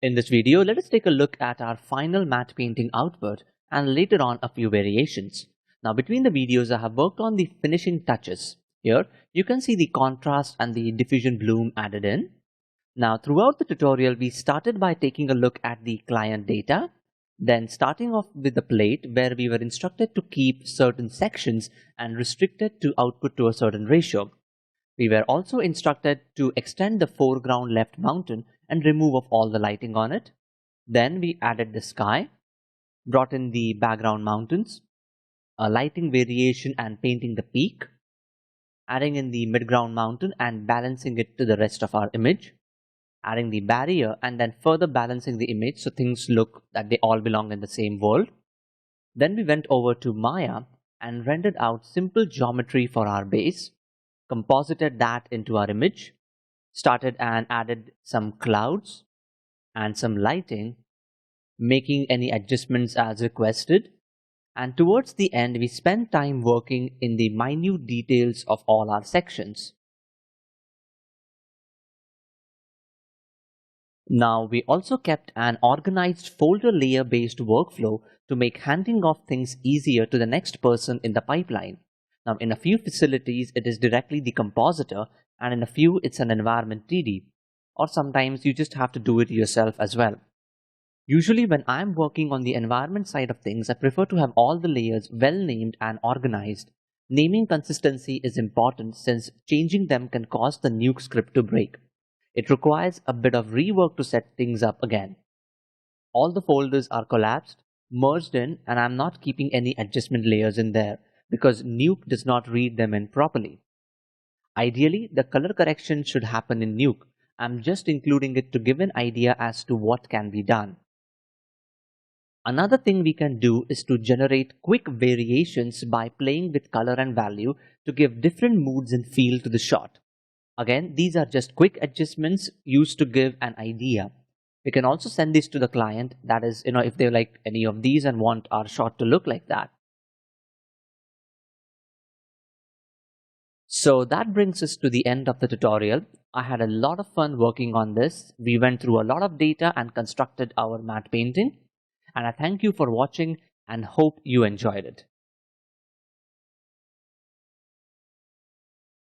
In this video, let us take a look at our final matte painting output and later on a few variations. Now between the videos, I have worked on the finishing touches. Here, you can see the contrast and the diffusion bloom added in. Now throughout the tutorial, we started by taking a look at the client data, then starting off with the plate where we were instructed to keep certain sections and restricted to output to a certain ratio. We were also instructed to extend the foreground left mountain and remove of all the lighting on it. Then we added the sky, brought in the background mountains, a lighting variation and painting the peak, adding in the midground mountain and balancing it to the rest of our image, adding the barrier and then further balancing the image so things look that they all belong in the same world. Then we went over to Maya and rendered out simple geometry for our base, composited that into our image, started and added some clouds and some lighting, making any adjustments as requested. And towards the end, we spent time working in the minute details of all our sections. Now, we also kept an organized folder layer based workflow to make handing off things easier to the next person in the pipeline. Now, in a few facilities, it is directly the compositor, and in a few, it's an environment TD. Or sometimes you just have to do it yourself as well. Usually, when I'm working on the environment side of things, I prefer to have all the layers well named and organized. Naming consistency is important since changing them can cause the Nuke script to break. It requires a bit of rework to set things up again. All the folders are collapsed, merged in, and I'm not keeping any adjustment layers in there, because Nuke does not read them in properly. Ideally, the color correction should happen in Nuke. I'm just including it to give an idea as to what can be done. Another thing we can do is to generate quick variations by playing with color and value to give different moods and feel to the shot. Again, these are just quick adjustments used to give an idea. We can also send this to the client, that is, if they like any of these and want our shot to look like that. So that brings us to the end of the tutorial. I had a lot of fun working on this. We went through a lot of data and constructed our matte painting. And I thank you for watching and hope you enjoyed it.